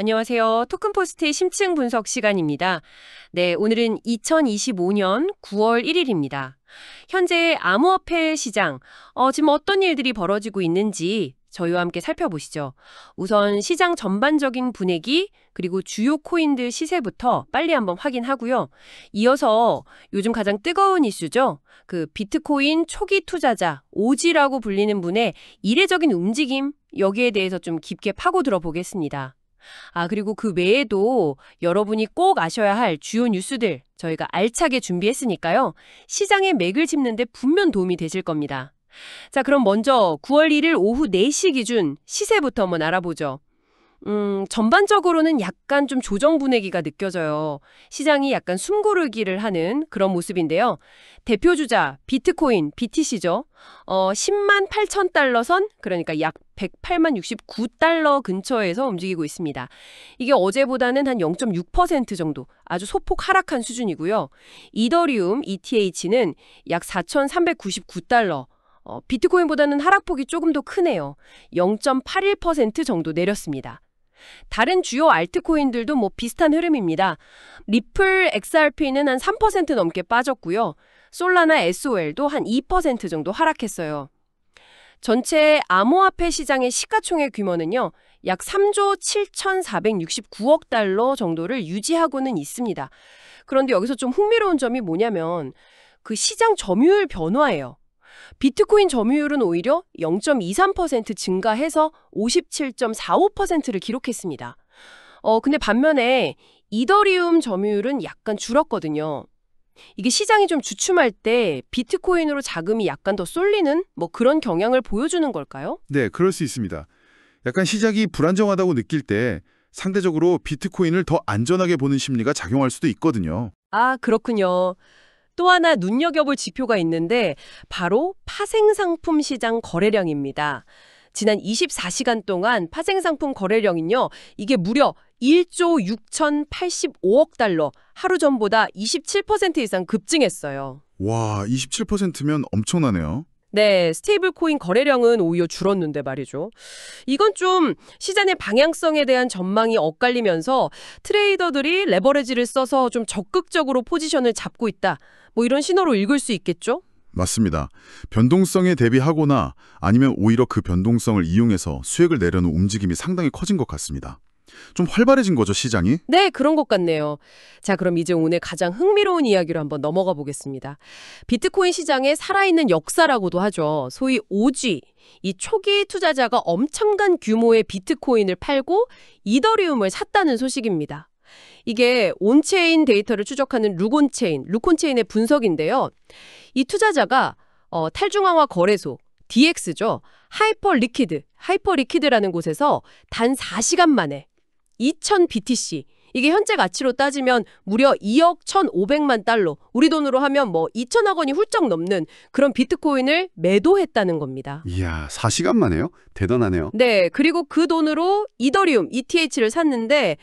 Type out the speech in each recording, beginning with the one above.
안녕하세요. 토큰포스트의 심층 분석 시간입니다. 네, 오늘은 2025년 9월 1일입니다. 현재 암호화폐 시장, 지금 어떤 일들이 벌어지고 있는지 저희와 함께 살펴보시죠. 우선 시장 전반적인 분위기, 그리고 주요 코인들 시세부터 빨리 한번 확인하고요. 이어서 요즘 가장 뜨거운 이슈죠. 그 비트코인 초기 투자자, 오지라고 불리는 분의 이례적인 움직임, 여기에 대해서 좀 깊게 파고 들어보겠습니다. 그리고 그 외에도 여러분이 꼭 아셔야 할 주요 뉴스들 저희가 알차게 준비했으니까요. 시장의 맥을 짚는데 분명 도움이 되실 겁니다. 자, 그럼 먼저 9월 1일 오후 4시 기준 시세부터 한번 알아보죠. 전반적으로는 약간 좀 조정 분위기가 느껴져요. 시장이 약간 숨고르기를 하는 그런 모습인데요. 대표 주자 비트코인, BTC죠. 10만 8천 달러 선, 그러니까 약 108만 69달러 근처에서 움직이고 있습니다. 이게 어제보다는 한 0.6% 정도 아주 소폭 하락한 수준이고요. 이더리움, ETH는 약 4,399달러. 비트코인보다는 하락폭이 조금 더 크네요. 0.81% 정도 내렸습니다. 다른 주요 알트코인들도 비슷한 흐름입니다. 리플 XRP는 한 3% 넘게 빠졌고요. 솔라나 SOL도 한 2% 정도 하락했어요. 전체 암호화폐 시장의 시가총액 규모는요. 약 3조 7,469억 달러 정도를 유지하고는 있습니다. 그런데 여기서 좀 흥미로운 점이 뭐냐면 그 시장 점유율 변화예요. 비트코인 점유율은 오히려 0.23% 증가해서 57.45%를 기록했습니다. 근데 반면에 이더리움 점유율은 약간 줄었거든요. 이게 시장이 좀 주춤할 때 비트코인으로 자금이 약간 더 쏠리는 그런 경향을 보여주는 걸까요? 네, 그럴 수 있습니다. 약간 시작이 불안정하다고 느낄 때 상대적으로 비트코인을 더 안전하게 보는 심리가 작용할 수도 있거든요. 그렇군요. 또 하나 눈여겨볼 지표가 있는데 바로 파생상품 시장 거래량입니다. 지난 24시간 동안 파생상품 거래량은요. 이게 무려 1조 6,085억 달러, 하루 전보다 27% 이상 급증했어요. 와, 27%면 엄청나네요. 네, 스테이블 코인 거래량은 오히려 줄었는데 말이죠. 이건 좀 시장의 방향성에 대한 전망이 엇갈리면서 트레이더들이 레버리지를 써서 좀 적극적으로 포지션을 잡고 있다. 이런 신호로 읽을 수 있겠죠? 맞습니다. 변동성에 대비하거나 아니면 오히려 그 변동성을 이용해서 수익을 내려는 움직임이 상당히 커진 것 같습니다. 좀 활발해진 거죠, 시장이? 네, 그런 것 같네요. 자, 그럼 이제 오늘 가장 흥미로운 이야기로 한번 넘어가 보겠습니다. 비트코인 시장의 살아있는 역사라고도 하죠. 소위 오지, 이 초기 투자자가 엄청난 규모의 비트코인을 팔고 이더리움을 샀다는 소식입니다. 이게 온체인 데이터를 추적하는 루콘체인의 분석인데요. 이 투자자가 탈중앙화 거래소, DX죠. 하이퍼리퀴드라는 곳에서 단 4시간 만에 2,000 BTC, 이게 현재 가치로 따지면 무려 2억 1,500만 달러, 우리 돈으로 하면 2천억 원이 훌쩍 넘는 그런 비트코인을 매도했다는 겁니다. 이야, 4시간 만에요? 대단하네요. 네, 그리고 그 돈으로 이더리움, ETH를 샀는데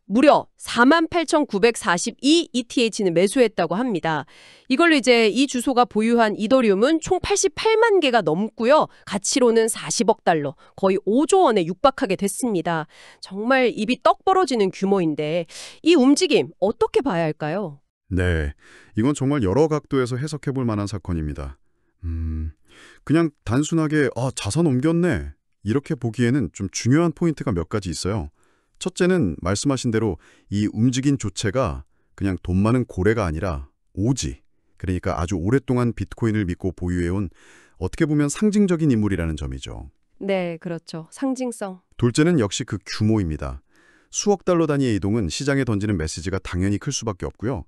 무려 48,942 ETH는 매수했다고 합니다. 이걸로 이제 이 주소가 보유한 이더리움은 총 88만 개가 넘고요. 가치로는 40억 달러, 거의 5조 원에 육박하게 됐습니다. 정말 입이 떡 벌어지는 규모인데 이 움직임 어떻게 봐야 할까요? 네, 이건 정말 여러 각도에서 해석해 볼 만한 사건입니다. 그냥 단순하게 자산 옮겼네 이렇게 보기에는 좀 중요한 포인트가 몇 가지 있어요. 첫째는 말씀하신 대로 이 움직인 조체가 그냥 돈 많은 고래가 아니라 오지, 그러니까 아주 오랫동안 비트코인을 믿고 보유해온 어떻게 보면 상징적인 인물이라는 점이죠. 네, 그렇죠. 상징성. 둘째는 역시 그 규모입니다. 수억 달러 단위의 이동은 시장에 던지는 메시지가 당연히 클 수밖에 없고요.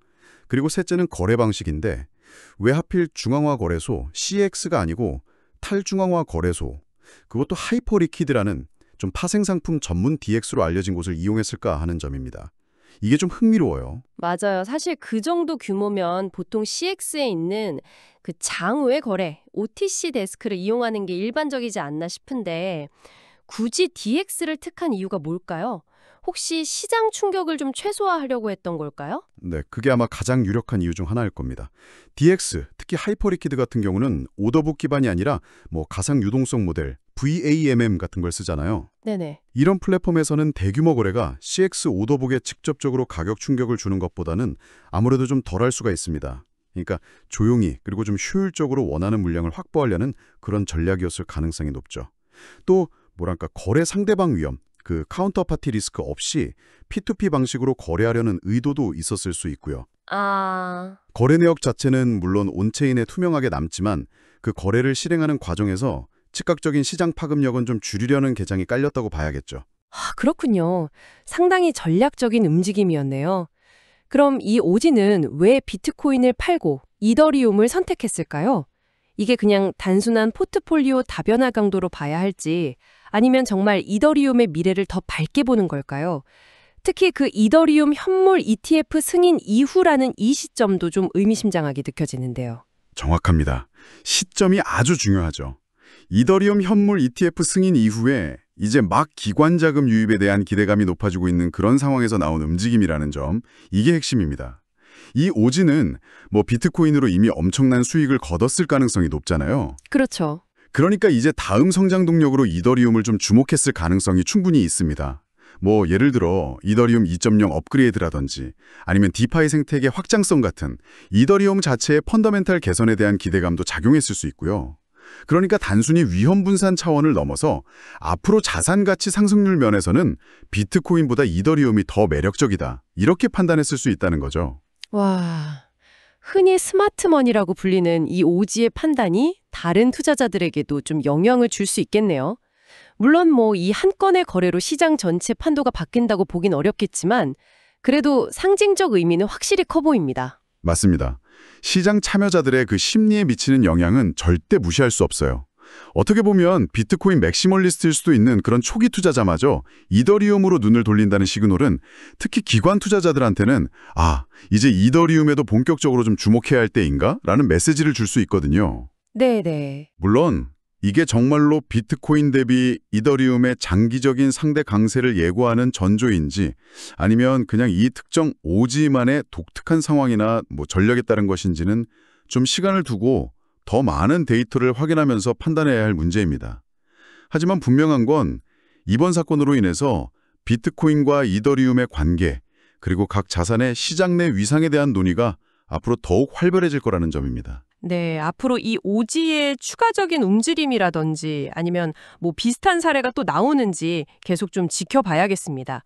그리고 셋째는 거래 방식인데 왜 하필 중앙화 거래소, CX가 아니고 탈중앙화 거래소, 그것도 하이퍼리퀴드라는 좀 파생상품 전문 DX로 알려진 곳을 이용했을까 하는 점입니다. 이게 좀 흥미로워요. 맞아요. 사실 그 정도 규모면 보통 CX에 있는 그 장외 거래, OTC 데스크를 이용하는 게 일반적이지 않나 싶은데 굳이 DX를 택한 이유가 뭘까요? 혹시 시장 충격을 좀 최소화하려고 했던 걸까요? 네, 그게 아마 가장 유력한 이유 중 하나일 겁니다. DX, 특히 하이퍼리퀴드 같은 경우는 오더북 기반이 아니라 가상 유동성 모델, VAMM 같은 걸 쓰잖아요. 네네. 이런 플랫폼에서는 대규모 거래가 CX 오더북에 직접적으로 가격 충격을 주는 것보다는 아무래도 좀 덜할 수가 있습니다. 그러니까 조용히 그리고 좀 효율적으로 원하는 물량을 확보하려는 그런 전략이었을 가능성이 높죠. 또 뭐랄까 거래 상대방 위험, 그 카운터파티 리스크 없이 P2P 방식으로 거래하려는 의도도 있었을 수 있고요. 거래 내역 자체는 물론 온체인에 투명하게 남지만 그 거래를 실행하는 과정에서 즉각적인 시장 파급력은 좀 줄이려는 계장이 깔렸다고 봐야겠죠. 그렇군요. 상당히 전략적인 움직임이었네요. 그럼 이 오지는 왜 비트코인을 팔고 이더리움을 선택했을까요? 이게 그냥 단순한 포트폴리오 다변화 강도로 봐야 할지 아니면 정말 이더리움의 미래를 더 밝게 보는 걸까요? 특히 그 이더리움 현물 ETF 승인 이후라는 이 시점도 좀 의미심장하게 느껴지는데요. 정확합니다. 시점이 아주 중요하죠. 이더리움 현물 ETF 승인 이후에 이제 막 기관 자금 유입에 대한 기대감이 높아지고 있는 그런 상황에서 나온 움직임이라는 점, 이게 핵심입니다. 이 오지는 비트코인으로 이미 엄청난 수익을 거뒀을 가능성이 높잖아요. 그렇죠. 그러니까 이제 다음 성장 동력으로 이더리움을 좀 주목했을 가능성이 충분히 있습니다. 예를 들어 이더리움 2.0 업그레이드라든지 아니면 디파이 생태계 확장성 같은 이더리움 자체의 펀더멘탈 개선에 대한 기대감도 작용했을 수 있고요. 그러니까 단순히 위험 분산 차원을 넘어서 앞으로 자산 가치 상승률 면에서는 비트코인보다 이더리움이 더 매력적이다. 이렇게 판단했을 수 있다는 거죠. 와, 흔히 스마트머니라고 불리는 이 오지의 판단이 다른 투자자들에게도 좀 영향을 줄 수 있겠네요. 물론 이 한 건의 거래로 시장 전체 판도가 바뀐다고 보긴 어렵겠지만 그래도 상징적 의미는 확실히 커 보입니다. 맞습니다. 시장 참여자들의 그 심리에 미치는 영향은 절대 무시할 수 없어요. 어떻게 보면 비트코인 맥시멀리스트일 수도 있는 그런 초기 투자자마저 이더리움으로 눈을 돌린다는 시그널은 특히 기관 투자자들한테는 이제 이더리움에도 본격적으로 좀 주목해야 할 때인가? 라는 메시지를 줄 수 있거든요. 네네. 물론 이게 정말로 비트코인 대비 이더리움의 장기적인 상대 강세를 예고하는 전조인지 아니면 그냥 이 특정 오지만의 독특한 상황이나 전략에 따른 것인지는 좀 시간을 두고 더 많은 데이터를 확인하면서 판단해야 할 문제입니다. 하지만 분명한 건 이번 사건으로 인해서 비트코인과 이더리움의 관계 그리고 각 자산의 시장 내 위상에 대한 논의가 앞으로 더욱 활발해질 거라는 점입니다. 네, 앞으로 이 오지의 추가적인 움직임이라든지 아니면 비슷한 사례가 또 나오는지 계속 좀 지켜봐야겠습니다.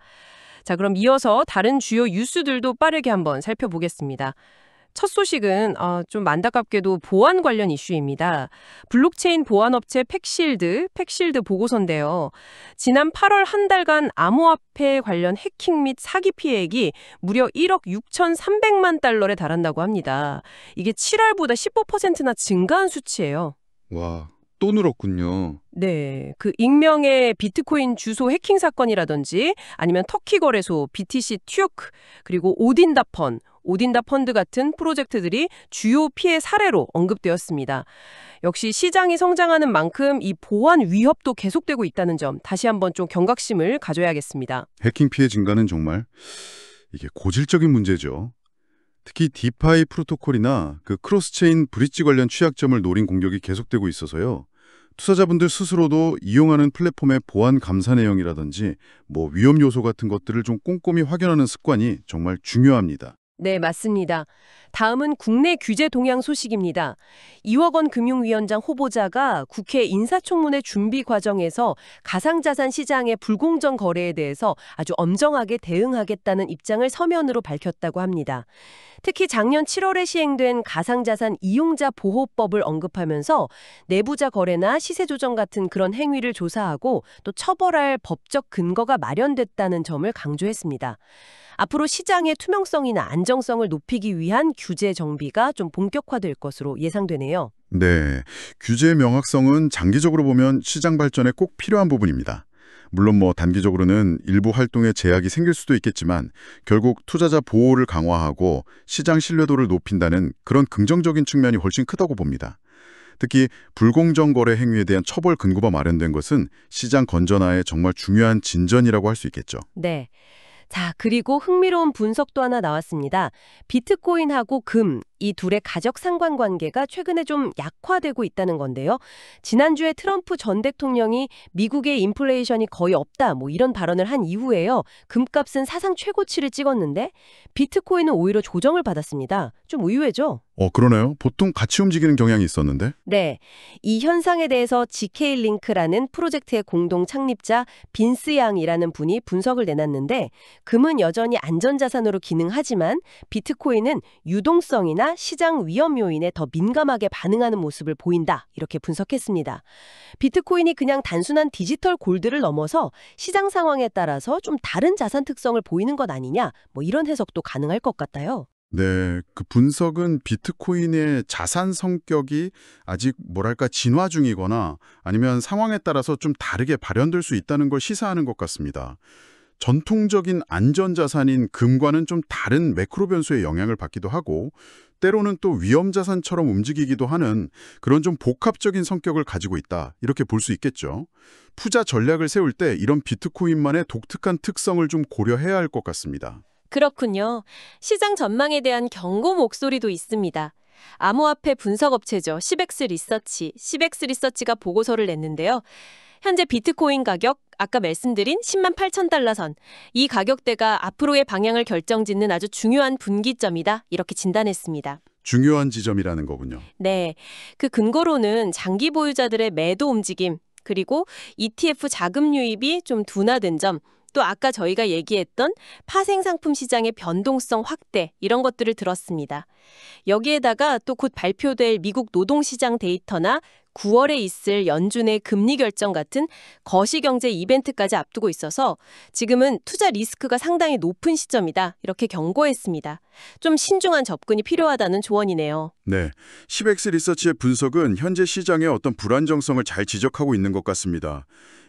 자, 그럼 이어서 다른 주요 뉴스들도 빠르게 한번 살펴보겠습니다. 첫 소식은 좀 안타깝게도 보안 관련 이슈입니다. 블록체인 보안업체 팩실드 보고서인데요. 지난 8월 한 달간 암호화폐 관련 해킹 및 사기 피해액이 무려 1억 6,300만 달러에 달한다고 합니다. 이게 7월보다 15%나 증가한 수치예요. 와, 또 늘었군요. 네, 그 익명의 비트코인 주소 해킹 사건이라든지 아니면 터키 거래소 BTC 튜크 그리고 오딘다 펀드 같은 프로젝트들이 주요 피해 사례로 언급되었습니다. 역시 시장이 성장하는 만큼 이 보안 위협도 계속되고 있다는 점 다시 한번 좀 경각심을 가져야겠습니다. 해킹 피해 증가는 정말 이게 고질적인 문제죠. 특히 디파이 프로토콜이나 그 크로스체인 브릿지 관련 취약점을 노린 공격이 계속되고 있어서요. 투자자분들 스스로도 이용하는 플랫폼의 보안 감사 내용이라든지 위험 요소 같은 것들을 좀 꼼꼼히 확인하는 습관이 정말 중요합니다. 네, 맞습니다. 다음은 국내 규제 동향 소식입니다. 이워건 금융위원장 후보자가 국회 인사청문회 준비 과정에서 가상자산 시장의 불공정 거래에 대해서 아주 엄정하게 대응하겠다는 입장을 서면으로 밝혔다고 합니다. 특히 작년 7월에 시행된 가상자산 이용자 보호법을 언급하면서 내부자 거래나 시세 조정 같은 그런 행위를 조사하고 또 처벌할 법적 근거가 마련됐다는 점을 강조했습니다. 앞으로 시장의 투명성이나 안정성을 높이기 위한 규제 정비가 좀 본격화될 것으로 예상되네요. 네, 규제의 명확성은 장기적으로 보면 시장 발전에 꼭 필요한 부분입니다. 물론 단기적으로는 일부 활동에 제약이 생길 수도 있겠지만 결국 투자자 보호를 강화하고 시장 신뢰도를 높인다는 그런 긍정적인 측면이 훨씬 크다고 봅니다. 특히 불공정 거래 행위에 대한 처벌 근거가 마련된 것은 시장 건전화에 정말 중요한 진전이라고 할 수 있겠죠. 네. 자, 그리고 흥미로운 분석도 하나 나왔습니다. 비트코인하고 금, 이 둘의 가족 상관관계가 최근에 좀 약화되고 있다는 건데요. 지난주에 트럼프 전 대통령이 미국의 인플레이션이 거의 없다 뭐 이런 발언을 한 이후에요. 금값은 사상 최고치를 찍었는데 비트코인은 오히려 조정을 받았습니다. 좀 의외죠? 그러네요. 보통 같이 움직이는 경향이 있었는데. 네, 이 현상에 대해서 GK링크라는 프로젝트의 공동 창립자 빈스 양이라는 분이 분석을 내놨는데 금은 여전히 안전자산으로 기능하지만 비트코인은 유동성이나 시장 위험 요인에 더 민감하게 반응하는 모습을 보인다 이렇게 분석했습니다. 비트코인이 그냥 단순한 디지털 골드를 넘어서 시장 상황에 따라서 좀 다른 자산 특성을 보이는 것 아니냐 뭐 이런 해석도 가능할 것 같아요. 네, 그 분석은 비트코인의 자산 성격이 아직 뭐랄까 진화 중이거나 아니면 상황에 따라서 좀 다르게 발현될 수 있다는 걸 시사하는 것 같습니다. 전통적인 안전자산인 금과는 좀 다른 매크로 변수의 영향을 받기도 하고 때로는 또 위험자산처럼 움직이기도 하는 그런 좀 복합적인 성격을 가지고 있다 이렇게 볼 수 있겠죠. 투자 전략을 세울 때 이런 비트코인만의 독특한 특성을 좀 고려해야 할 것 같습니다. 그렇군요. 시장 전망에 대한 경고 목소리도 있습니다. 암호화폐 분석업체죠. 시벡스 리서치가 보고서를 냈는데요. 현재 비트코인 가격, 아까 말씀드린 10만 8천 달러 선, 이 가격대가 앞으로의 방향을 결정짓는 아주 중요한 분기점이다. 이렇게 진단했습니다. 중요한 지점이라는 거군요. 네, 그 근거로는 장기 보유자들의 매도 움직임, 그리고 ETF 자금 유입이 좀 둔화된 점, 또 아까 저희가 얘기했던 파생상품 시장의 변동성 확대 이런 것들을 들었습니다. 여기에다가 또 곧 발표될 미국 노동시장 데이터나 9월에 있을 연준의 금리 결정 같은 거시경제 이벤트까지 앞두고 있어서 지금은 투자 리스크가 상당히 높은 시점이다 이렇게 경고했습니다. 좀 신중한 접근이 필요하다는 조언이네요. 네, 시벡스 리서치의 분석은 현재 시장의 어떤 불안정성을 잘 지적하고 있는 것 같습니다.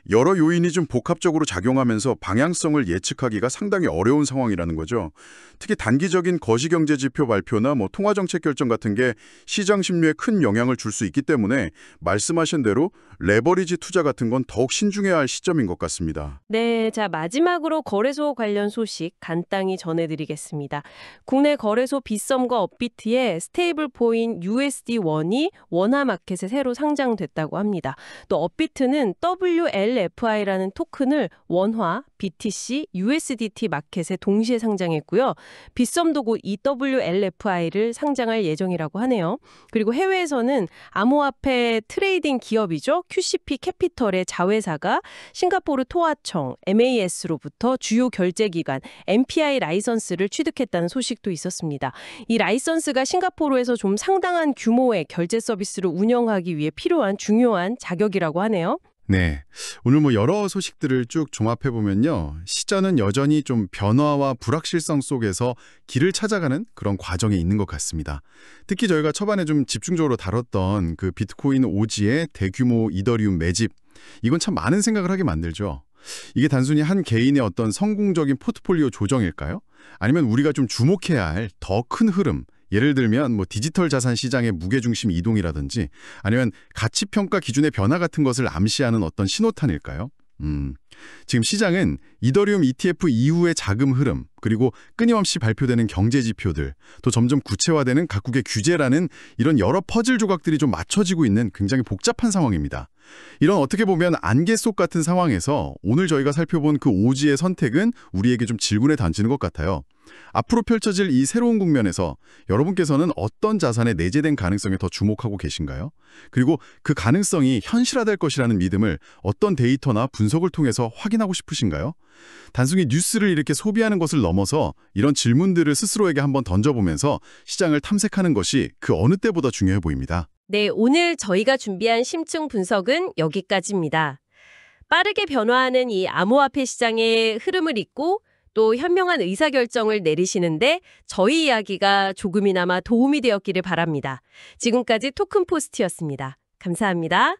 여러 요인이 좀 복합적으로 작용하면서 방향성을 예측하기가 상당히 어려운 상황이라는 거죠. 특히 단기적인 거시경제 지표 발표나 통화정책 결정 같은 게 시장 심리에 큰 영향을 줄 수 있기 때문에 말씀하신 대로 레버리지 투자 같은 건 더욱 신중해야 할 시점인 것 같습니다. 네, 자 마지막으로 거래소 관련 소식 간단히 전해드리겠습니다. 국내 거래소 빗썸과 업비트의 스테이블 코인 USD1이 원화 마켓에 새로 상장됐다고 합니다. 또 업비트는 WLFI라는 토큰을 원화, BTC, USDT 마켓에 동시에 상장했고요. 빗썸도 곧 WLFI를 상장할 예정이라고 하네요. 그리고 해외에서는 암호화폐 트레이딩 기업이죠. QCP 캐피털의 자회사가 싱가포르 토화청 MAS로부터 주요 결제기관 MPI 라이선스를 취득했다는 소식도 있었습니다. 이 라이선스가 싱가포르에서 좀 상당한 규모의 결제 서비스를 운영하기 위해 필요한 중요한 자격이라고 하네요. 네, 오늘 여러 소식들을 쭉 종합해보면요. 시장은 여전히 좀 변화와 불확실성 속에서 길을 찾아가는 그런 과정에 있는 것 같습니다. 특히 저희가 초반에 좀 집중적으로 다뤘던 그 비트코인 오지의 대규모 이더리움 매집, 이건 참 많은 생각을 하게 만들죠. 이게 단순히 한 개인의 어떤 성공적인 포트폴리오 조정일까요? 아니면 우리가 좀 주목해야 할 더 큰 흐름, 예를 들면 디지털 자산 시장의 무게중심 이동이라든지 아니면 가치평가 기준의 변화 같은 것을 암시하는 어떤 신호탄일까요? 지금 시장은 이더리움 ETF 이후의 자금 흐름, 그리고 끊임없이 발표되는 경제 지표들, 또 점점 구체화되는 각국의 규제라는 이런 여러 퍼즐 조각들이 좀 맞춰지고 있는 굉장히 복잡한 상황입니다. 이런 어떻게 보면 안개 속 같은 상황에서 오늘 저희가 살펴본 그 오지의 선택은 우리에게 좀 질문에 던지는 것 같아요. 앞으로 펼쳐질 이 새로운 국면에서 여러분께서는 어떤 자산에 내재된 가능성에 더 주목하고 계신가요? 그리고 그 가능성이 현실화될 것이라는 믿음을 어떤 데이터나 분석을 통해서 확인하고 싶으신가요? 단순히 뉴스를 이렇게 소비하는 것을 넘어서 이런 질문들을 스스로에게 한번 던져보면서 시장을 탐색하는 것이 그 어느 때보다 중요해 보입니다. 네, 오늘 저희가 준비한 심층 분석은 여기까지입니다. 빠르게 변화하는 이 암호화폐 시장의 흐름을 잇고 또 현명한 의사결정을 내리시는데 저희 이야기가 조금이나마 도움이 되었기를 바랍니다. 지금까지 토큰포스트였습니다. 감사합니다.